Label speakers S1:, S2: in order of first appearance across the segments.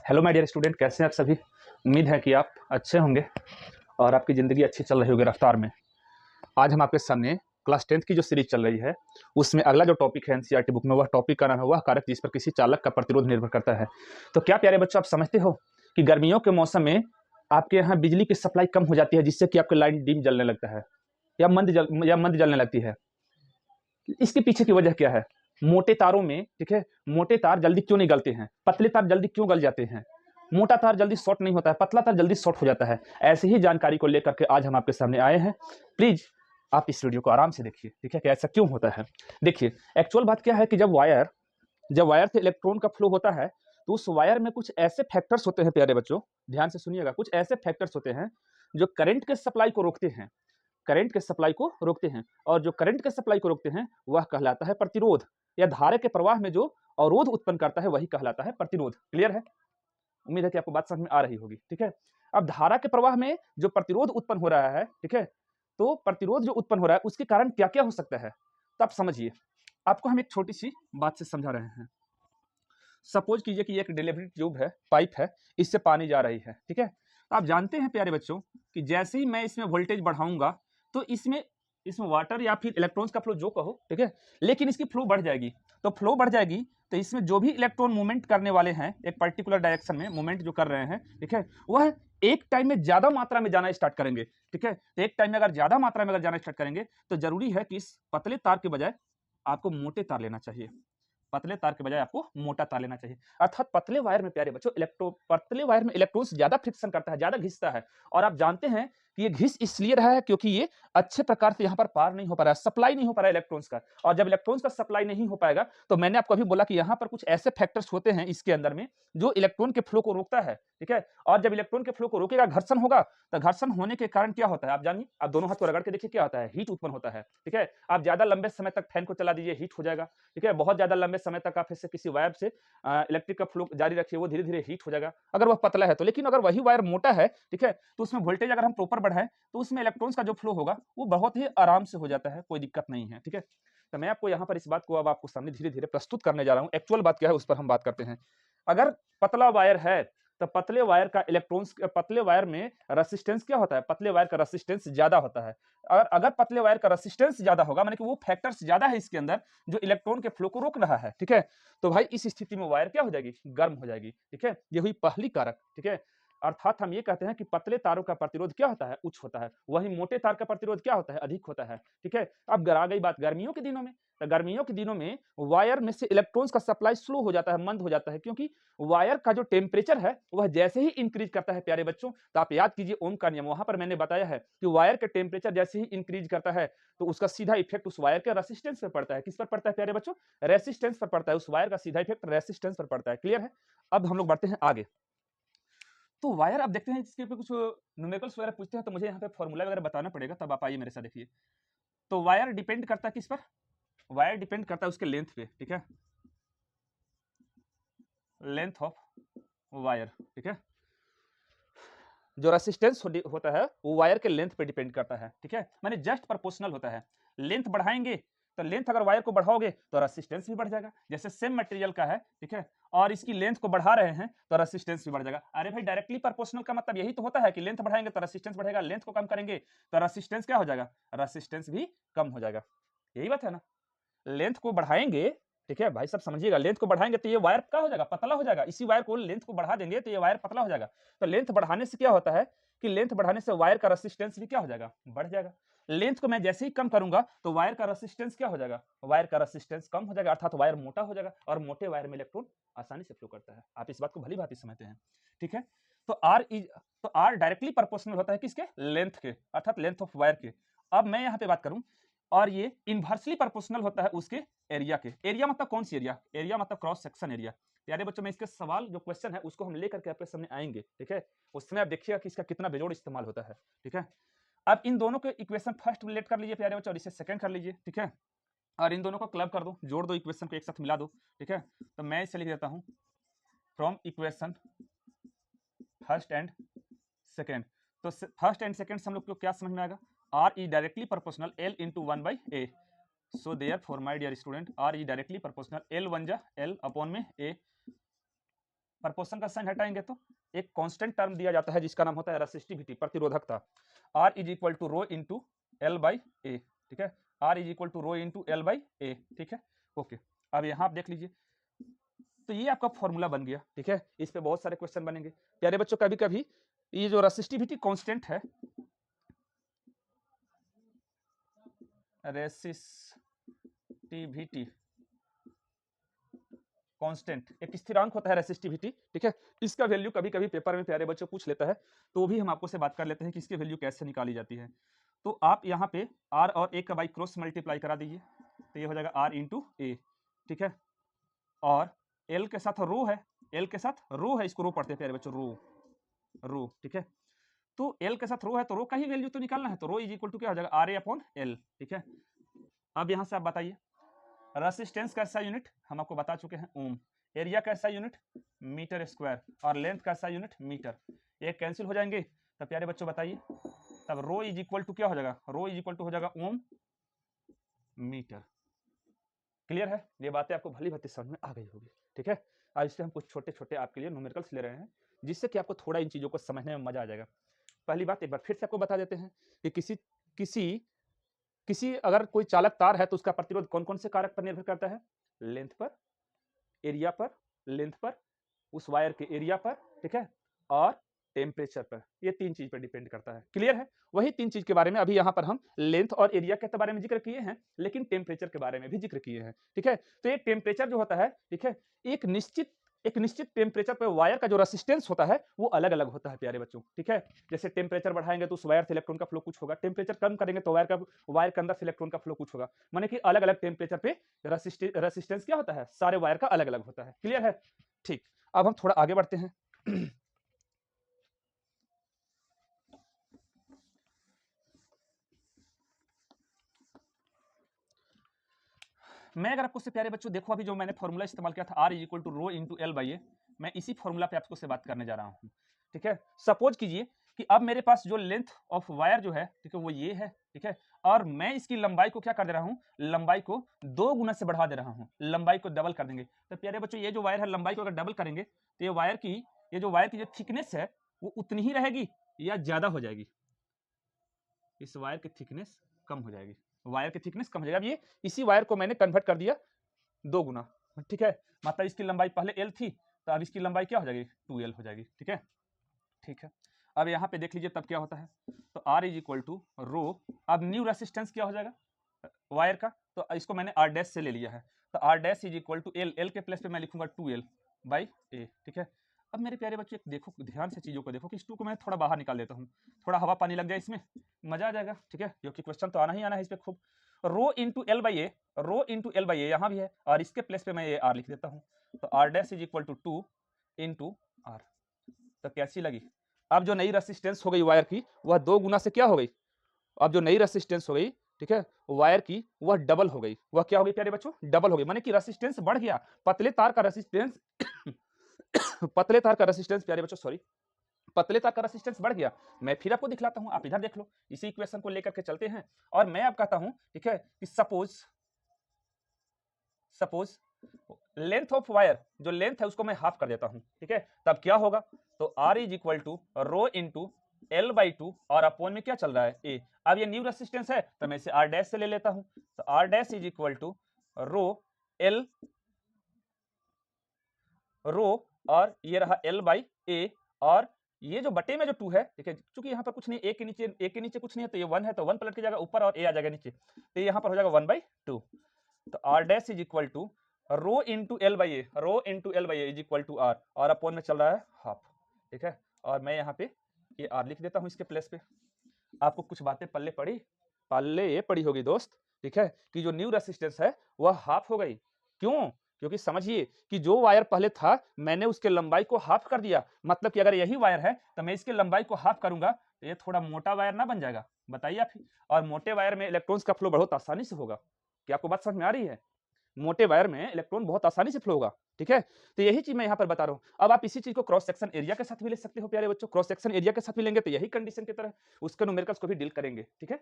S1: Hello my dear student, कैसे हैं आप सभी। उम्मीद है कि आप अच्छे होंगे और आपकी ज़िंदगी अच्छी चल रही होगी रफ्तार में। आज हम आपके सामने क्लास 10th की जो सीरीज चल रही है उसमें अगला जो टॉपिक है एनसीईआरटी बुक में, वह टॉपिक का नाम है वह कारक जिस पर किसी चालक का प्रतिरोध निर्भर करता है। तो क्या प्यारे बच्चों, आप समझते हो कि गर्मियों के मौसम में आपके यहाँ बिजली की सप्लाई कम हो जाती है जिससे कि आपकी लाइट डिम जलने लगता है या मंद जलने लगती है। इसके पीछे की वजह क्या है? मोटे तारों में, ठीक है, मोटे तार जल्दी क्यों नहीं गलते हैं, पतले तार जल्दी क्यों गल जाते हैं, मोटा तार जल्दी शॉर्ट नहीं होता है, पतला तार जल्दी शॉर्ट हो जाता है। ऐसी ही जानकारी को लेकर के आज हम आपके सामने आए हैं। प्लीज आप इस वीडियो को आराम से देखिए, ठीक है, कि ऐसा क्यों होता है। देखिए, एक्चुअल बात क्या है कि जब वायर से इलेक्ट्रॉन का फ्लो होता है तो उस वायर में कुछ ऐसे फैक्टर्स होते हैं, प्यारे बच्चों ध्यान से सुनिएगा, कुछ ऐसे फैक्टर्स होते हैं जो करंट के सप्लाई को रोकते हैं, करंट के सप्लाई को रोकते हैं। और जो करंट के सप्लाई को रोकते हैं वह कहलाता है प्रतिरोध, या धारा के प्रवाह में जो अवरोध उत्पन्न करता है वही कहलाता है प्रतिरोध। क्लियर है? उम्मीद है कि आपको बात समझ में आ रही होगी, ठीक है। अब धारा के प्रवाह में जो प्रतिरोध उत्पन्न हो रहा है, ठीक है, तो प्रतिरोध जो उत्पन्न हो रहा है उसके कारण क्या क्या हो सकता है, तो आप समझिए। आपको हम एक छोटी सी बात से समझा रहे हैं। सपोज कीजिए कि एक डिलीवरी ट्यूब है, पाइप है, इससे पानी जा रही है, ठीक है। तो आप जानते हैं प्यारे बच्चों कि जैसे ही मैं इसमें वोल्टेज बढ़ाऊंगा तो इसमें इसमें वाटर या फिर इलेक्ट्रॉन्स का फ्लो जो कहो, ठीक है, लेकिन इसकी फ्लो बढ़ जाएगी। तो फ्लो बढ़ जाएगी तो इसमें जो भी इलेक्ट्रॉन मूवमेंट करने वाले हैं, एक पर्टिकुलर डायरेक्शन में मूवमेंट जो कर रहे हैं, ठीक है, वह एक टाइम में ज्यादा मात्रा में जाना स्टार्ट करेंगे, ठीक है। तो एक टाइम में अगर ज्यादा मात्रा में अगर जाना स्टार्ट करेंगे तो जरूरी है कि इस पतले तार के बजाय आपको मोटे तार लेना चाहिए, पतले तार के बजाय आपको मोटा तार लेना चाहिए। अर्थात पतले वायर में प्यारे बच्चों पतले वायर में इलेक्ट्रॉन्स ज्यादा फ्रिक्शन करता है, ज्यादा घिसता है। और आप जानते हैं कि ये घिस इसलिए रहा है क्योंकि ये अच्छे प्रकार से यहाँ पर पार नहीं हो पा रहा है, सप्लाई नहीं हो पा रहा है इलेक्ट्रॉन्स का। और जब इलेक्ट्रॉन्स का सप्लाई नहीं हो पाएगा तो मैंने आपको अभी बोला कि यहाँ पर कुछ ऐसे फैक्टर्स होते हैं इसके अंदर में जो इलेक्ट्रॉन के फ्लो को रोकता है, ठीक है। और जब इलेक्ट्रॉन के फ्लो को रोकेगा, घर्षण होगा, तो घर्षण होने के कारण क्या होता है आप जानिए। आप दोनों हाथ को रगड़ के देखिए, क्या होता है, हीट उत्पन्न होता है, ठीक है। आप ज्यादा लंबे समय तक फैन को चला दीजिए, हीट हो जाएगा, ठीक है। बहुत ज्यादा लंबे समय तक आप इससे किसी वायर से इलेक्ट्रिक का फ्लो जारी रखिए, वो धीरे धीरे हीट हो जाएगा अगर वह पतला है तो। लेकिन अगर वही वायर मोटा है, ठीक है, तो उसमें वोल्टेज अगर हम प्रॉपर बढ़ाएं तो उसमें इलेक्ट्रॉन्स का जो फ्लो होगा वो बहुत ही आराम से हो जाता है, कोई दिक्कत नहीं है, ठीक है। तो मैं आपको यहाँ पर इस बात को अब आपको सामने धीरे धीरे प्रस्तुत करने जा रहा हूँ। एक्चुअल बात क्या है उस पर हम बात करते हैं। अगर पतला वायर है तो पतले वायर का इलेक्ट्रॉन्स, पतले वायर में रेसिस्टेंस क्या होता है, पतले वायर का रेसिस्टेंस ज्यादा होता है। और अगर पतले वायर का रेसिस्टेंस ज्यादा होगा, माने कि वो फैक्टर्स ज्यादा है इसके अंदर जो इलेक्ट्रॉन के फ्लो को रोक रहा है, ठीक है, तो भाई इस स्थिति में वायर क्या हो जाएगी, गर्म हो जाएगी, ठीक है। ये हुई पहली कारक, ठीक है। अर्थात हम ये कहते हैं कि पतले तारों का प्रतिरोध क्या होता है, उच्च होता है, वही मोटे तार का प्रतिरोध क्या होता है, अधिक होता है, ठीक है। अब आ गई बात गर्मियों के दिनों में। तो गर्मियों के दिनों में वायर में से इलेक्ट्रॉन्स का सप्लाई स्लो हो जाता है, मंद हो जाता है, क्योंकि वायर का जो टेम्परेचर है वह जैसे ही इंक्रीज करता है प्यारे बच्चों, तो आप याद कीजिए ओम का नियम, वहां पर मैंने बताया है कि वायर के टेम्परेचर जैसे ही इंक्रीज करता है तो उसका सीधा इफेक्ट उस वायर के रेसिस्टेंस पर पड़ता है। किस पर पड़ता है प्यारे बच्चों? रेसिस्टेंस पर पड़ता है, उस वायर का सीधा इफेक्ट रेसिस्टेंस पर पड़ता है। क्लियर है? अब हम लोग बढ़ते हैं आगे। तो वायर अब देखते हैं, इसके पे कुछ न्यूमेरिकल्स वगैरह पूछते हैं तो मुझे यहाँ पे फॉर्मूला वगैरह बताना पड़ेगा, तब आप आइए मेरे साथ देखिए। तो वायर डिपेंड करता है किस पर? वायर डिपेंड करता है उसके लेंथ पे, ठीक है, लेंथ ऑफ वायर, ठीक है। जो रेसिस्टेंस होता है वो वायर के लेंथ पे डिपेंड करता है, ठीक है, माने जस्ट प्रोपोर्शनल होता है। लेंथ बढ़ाएंगे तो लेंथ अगर वायर को बढ़ाओगे तो रेसिस्टेंस भी बढ़ जाएगा, जैसे सेम मटेरियल का है, ठीक है, और इसकी लेंथ को बढ़ा रहे हैं तो रेसिस्टेंस भी बढ़ जाएगा। अरे भाई डायरेक्टली प्रोपोर्शनल का मतलब यही तो होता है कि लेंथ बढ़ाएंगे तो रेसिस्टेंस बढ़ेगा, लेंथ को कम करेंगे तो रेसिस्टेंस क्या हो जाएगा, रेसिस्टेंस भी कम हो जाएगा। यही बात है ना। लेंथ को बढ़ाएंगे, ठीक है भाई सब समझिएगा, लेंथ को बढ़ाएंगे तो ये वायर क्या हो जाएगा, पतला हो जाएगा। इसी वायर को लेंथ को बढ़ा देंगे तो ये वायर पतला हो जाएगा। तो लेंथ बढ़ाने से क्या होता है कि लेंथ बढ़ाने से वायर का रेसिस्टेंस भी क्या हो जाएगा, बढ़ जाएगा। लेंथ को मैं जैसे ही कम करूंगा तो वायर का रेसिस्टेंस क्या हो जाएगा, वायर का रेसिस्टेंस कम हो जाएगा, अर्थात वायर मोटा हो जाएगा, और मोटे वायर में इलेक्ट्रॉन आसानी से फ्लो करता है। आप इस बात को भली भांति समझते हैं, ठीक है। तो आर डायरेक्टली प्रोपोर्शनल होता है किसके, लेंथ के, अर्थात लेंथ ऑफ वायर के। अब मैं यहाँ पे बात करूं, और ये इनवर्सली प्रोपोर्शनल होता है उसके एरिया के। एरिया मतलब कौन सी एरिया, एरिया मतलब क्रॉस सेक्शन एरिया। यारे बच्चों में इसके सवाल जो क्वेश्चन है उसको हम लेकर के आपके सामने आएंगे, ठीक है, उस समय आप देखिएगा कि इसका कितना बेजोड़ इस्तेमाल होता है, ठीक है। अब इन दोनों के इक्वेशन फर्स्ट रिलेट कर लीजिए प्यारे बच्चों, और इसे सेकंड कर लीजिए, ठीक है, और इन दोनों को क्लब कर दो, जोड़ दो, इक्वेशन को एक साथ मिला दो, ठीक है। तो मैं इसे लिख देता हूं from equation first and second. तो फर्स्ट एंड सेकेंड से हम लोग को क्या समझ में आएगा, R is directly proportional L into 1/a। So therefore my dear student R is directly proportional, L one जा एल अपॉन में ए, प्रपोर्शन का साइन हटाएंगे तो एक कांस्टेंट टर्म दिया जाता है जिसका नाम होता है रेसिस्टिविटी, प्रतिरोधकता। R is equal to rho into L by A, ठीक है, R is equal to rho into L by A, ठीक है, ओके। अब यहाँ आप देख लीजिए, तो ये आपका फॉर्मूला बन गया, ठीक है। इस पे बहुत सारे क्वेश्चन बनेंगे प्यारे बच्चों। कभी कभी ये जो रेसिस्टिविटी कांस्टेंट है, रेसिस्टिविटी कांस्टेंट एक स्थिरांक होता है रेसिस्टिविटी, ठीक है। इसका वैल्यू कभी कभी पेपर में प्यारे बच्चों पूछ लेता है, तो भी हम आपको से बात कर लेते हैं कि इसकी वैल्यू कैसे निकाली जाती है। तो आप यहाँ पे R और A का बाई क्रॉस मल्टीप्लाई करा दीजिए, तो ये हो जाएगा R इंटू ए, ठीक है। और L के साथ रो है, L के साथ रो है, इसको रो पढ़ते हैं प्यारे बच्चों, रो, ठीक है। तो L के साथ रो है तो रो का ही वैल्यू तो निकालना है, तो रो इज इक्वल टू क्या हो जाएगा RA अपॉन L, ठीक है। अब यहाँ से आप बताइए रेसिस्टेंस का ऐसा यूनिट हम आपको बता चुके हैं ओम, एरिया का ऐसा यूनिट मीटर स्क्वायर और लेंथ का ऐसा यूनिट मीटर, ये कैंसिल हो जाएंगे। तब प्यारे बच्चों बताइए, तब रो इज इक्वल टू क्या हो जाएगा, रो इज इक्वल टू हो जाएगा ओम मीटर। क्लियर है, ये बातें आपको भली भांति समझ में आ गई होगी, ठीक है। आज इससे हम कुछ छोटे छोटे आपके लिए न्यूमेरिकल्स ले रहे हैं, जिससे कि आपको थोड़ा इन चीज़ों को समझने में मजा आ जाएगा। पहली बात एक बार फिर से आपको बता देते हैं कि किसी अगर कोई चालक तार है तो उसका प्रतिरोध कौन कौन से कारक पर निर्भर करता है, लेंथ पर, एरिया पर, लेंथ पर, उस वायर के एरिया पर, ठीक है, और टेम्परेचर पर, ये तीन चीज पर डिपेंड करता है। क्लियर है, वही तीन चीज के बारे में अभी यहाँ पर हम लेंथ और एरिया के बारे में जिक्र किए हैं, लेकिन टेम्परेचर के बारे में भी जिक्र किए हैं, ठीक है। तो ये टेम्परेचर जो होता है, ठीक है, एक निश्चित टेम्परेचर पर वायर का जो रेसिस्टेंस होता है वो अलग अलग होता है प्यारे बच्चों, ठीक है। जैसे टेम्परेचर बढ़ाएंगे तो उस वायर से इलेक्ट्रॉन का फ्लो कुछ होगा, टेम्परेचर कम करेंगे तो वायर के अंदर से इलेक्ट्रॉन का फ्लो कुछ होगा, माने कि अलग अलग टेम्परेचर पे रेसिस्टेंस क्या होता है, सारे वायर का अलग अलग होता है। क्लियर है, ठीक। अब हम थोड़ा आगे बढ़ते हैं। मैं अगर आपको से प्यारे बच्चों देखो, अभी जो मैंने फॉर्मूला इस्तेमाल किया था R is equal to rho into L by A, मैं इसी फॉर्मूला पे आपको से बात करने जा रहा हूँ, ठीक है। सपोज कीजिए कि अब मेरे पास जो लेंथ ऑफ वायर जो है, ठीक है, वो ये है, ठीक है, और मैं इसकी लंबाई को क्या कर दे रहा हूँ, लंबाई को 2 गुना से बढ़ा दे रहा हूँ, लंबाई को डबल कर देंगे। तो प्यारे बच्चों ये जो वायर है, लंबाई को अगर डबल करेंगे तो ये वायर की जो थिकनेस है वो उतनी ही रहेगी या ज्यादा हो जाएगी, इस वायर की थिकनेस कम हो जाएगी, वायर की थिकनेस कम हो जाएगी। अब ये इसी वायर को मैंने कन्वर्ट कर दिया 2 गुना, ठीक है, मतलब इसकी लंबाई पहले L थी तो अब इसकी लंबाई क्या हो जाएगी, 2L हो जाएगी, ठीक है, ठीक है। अब यहाँ पे देख लीजिए तब क्या होता है, तो R इज इक्वल टू रो, अब न्यू रेसिस्टेंस क्या हो जाएगा वायर का, तो इसको मैंने R डैश से ले लिया है, तो R dash is equal to L के प्लेस पे मैं लिखूंगा 2L बाई ए, ठीक है। अब मेरे प्यारे बच्चे देखो, ध्यान से चीज़ों को देखो कि इस 2 को मैं थोड़ा बाहर निकाल देता हूँ, थोड़ा हवा पानी लग जाए इसमें, मजा आ जाएगा, ठीक है, क्योंकि क्वेश्चन तो आना ही आना है इस पर खूब। Rho into L by A, rho into L by A यहाँ भी है, और इसके प्लेस पे मैं ये R लिख देता हूँ, तो R dash is equal to 2 into R। तो कैसी लगी, अब जो नई रेसिस्टेंस हो गई वायर की वह 2 गुना से क्या हो गई, अब जो नई रेसिस्टेंस हो गई, ठीक है, वायर की वह डबल हो गई, वह क्या हो गई प्यारे बच्चों, डबल हो गई, माने कि रेसिस्टेंस बढ़ गया, पतले तार का रेसिस्टेंस पतले तार का रेसिस्टेंस प्यारे बच्चों, सॉरी, पतले तार का रेसिस्टेंस बढ़ गया। मैं फिर आपको दिखलाता हूं, आप इधर देख लो, इसी इक्वेशन को लेकर के चलते हैं, और मैं अब कहता हूं, ठीक है, कि सपोज लेंथ ऑफ वायर, जो लेंथ है उसको मैं हाफ कर देता हूं, ठीक है, तब क्या होगा, तो R is equal to rho into L by 2, और अपोन में क्या चल रहा है ए। अब ये न्यू रेसिस्टेंस है तो मैं इसे R डैश से ले लेता हूं, तो R dash is equal to rho और ये रहा L बाई ए, और ये जो बटे में जो 2 है, ठीक है, क्योंकि यहाँ पर कुछ नहीं, ए के नीचे कुछ नहीं है, तो ये 1 है, तो 1 पलट के जाएगा ऊपर और ए आ जाएगा नीचे, तो यहाँ पर हो जाएगा 1/2, तो R dash is equal to rho into L by A is equal to R, और अपोन में चल रहा है हाफ, ठीक है, और मैं यहाँ पे ये R लिख देता हूँ इसके प्लेस पे। आपको कुछ बातें पल्ले पड़ी होगी दोस्त, ठीक है, कि जो न्यू रेसिस्टेंस है वह हाफ हो गई, क्यों, क्योंकि समझिए कि जो वायर पहले था मैंने उसके लंबाई को हाफ कर दिया, मतलब कि अगर यही वायर है तो मैं इसके लंबाई को हाफ करूंगा तो ये थोड़ा मोटा वायर ना बन जाएगा, बताइए आप ही, और मोटे वायर में इलेक्ट्रॉन्स का फ्लो बहुत आसानी से होगा। क्या आपको बात समझ में आ रही है, मोटे वायर में इलेक्ट्रॉन बहुत आसानी से फ्लो होगा, ठीक है। तो यही चीज मैं यहाँ पर बता रहा हूँ। अब आप इसी चीज को क्रॉस सेक्शन एरिया के साथ भी ले सकते हो प्यारे बच्चों, क्रॉस सेक्शन एरिया के साथ भी लेंगे तो यही कंडीशन की तरह उसके न्यूमेरिकल्स को भी डील करेंगे, ठीक है।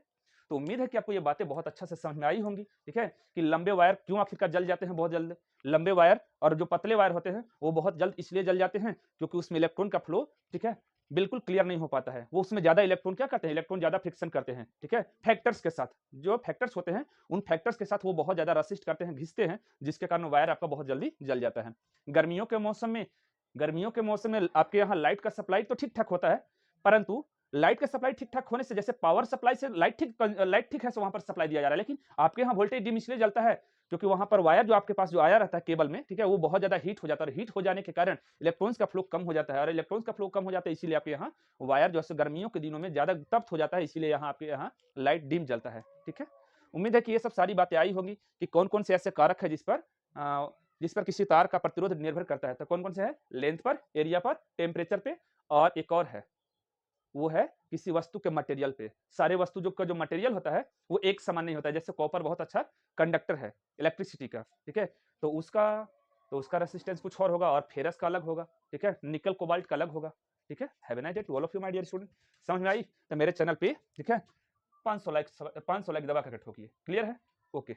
S1: तो उम्मीद है कि आपको ये बातें बहुत अच्छा से समझ में आई होंगी, ठीक है, कि लंबे वायर क्यों आखिरकार जल जाते हैं बहुत जल्द। लंबे वायर और जो पतले वायर होते हैं वो बहुत जल्द इसलिए जल जाते हैं क्योंकि उसमें इलेक्ट्रॉन का फ्लो, ठीक है, बिल्कुल क्लियर नहीं हो पाता है। वो उसमें ज्यादा इलेक्ट्रॉन क्या करते हैं, इलेक्ट्रॉन ज्यादा फ्रिक्शन करते हैं, ठीक है, फैक्टर्स के साथ। जो फैक्टर्स होते हैं उन फैक्टर्स के साथ वो बहुत ज्यादा रसिस्ट करते हैं, घिसते हैं, जिसके कारण वायर आपका बहुत जल्दी जल जाता है। गर्मियों के मौसम में आपके यहाँ लाइट का सप्लाई तो ठीक ठाक होता है, परंतु लाइट का सप्लाई ठीक ठाक होने से, जैसे पावर सप्लाई से लाइट ठीक है, तो वहां पर सप्लाई दिया जा रहा है, लेकिन आपके यहाँ वोल्टेज डिम इसलिए जलता है क्योंकि वहां पर वायर जो आपके पास जो आया रहता है केबल में, ठीक है, वो बहुत ज्यादा हीट हो जाता है, हीट हो जाने के कारण इलेक्ट्रॉन्स का फ्लो कम हो जाता है, और इलेक्ट्रॉन्स का फ्लो कम हो जाता है, इसीलिए आपके यहाँ वायर जो है गर्मियों के दिनों में ज्यादा तप्त हो जाता है, इसीलिए यहाँ आपके यहाँ लाइट डिम जलता है, ठीक है। उम्मीद है कि ये सब सारी बातें आई होंगी कि कौन कौन से ऐसे कारक है जिस पर किसी तार का प्रतिरोध निर्भर करता है। तो कौन कौन से है, लेंथ पर, एरिया पर, टेम्परेचर पे, और एक और है वो है किसी वस्तु के मटेरियल पे। सारे वस्तु जो मटेरियल होता है वो एक समान नहीं होता है। जैसे कॉपर बहुत अच्छा कंडक्टर है इलेक्ट्रिसिटी का, ठीक है, तो उसका रेसिस्टेंस कुछ और होगा, और फेरस का अलग होगा, ठीक है, निकल कोबाल्ट का अलग होगा, ठीक है। Have a nice day to all of you my dear student. समझ में आई तो मेरे चैनल पे, ठीक है, 500 लाइक दबा करके ठोकिए। क्लियर है? ओके।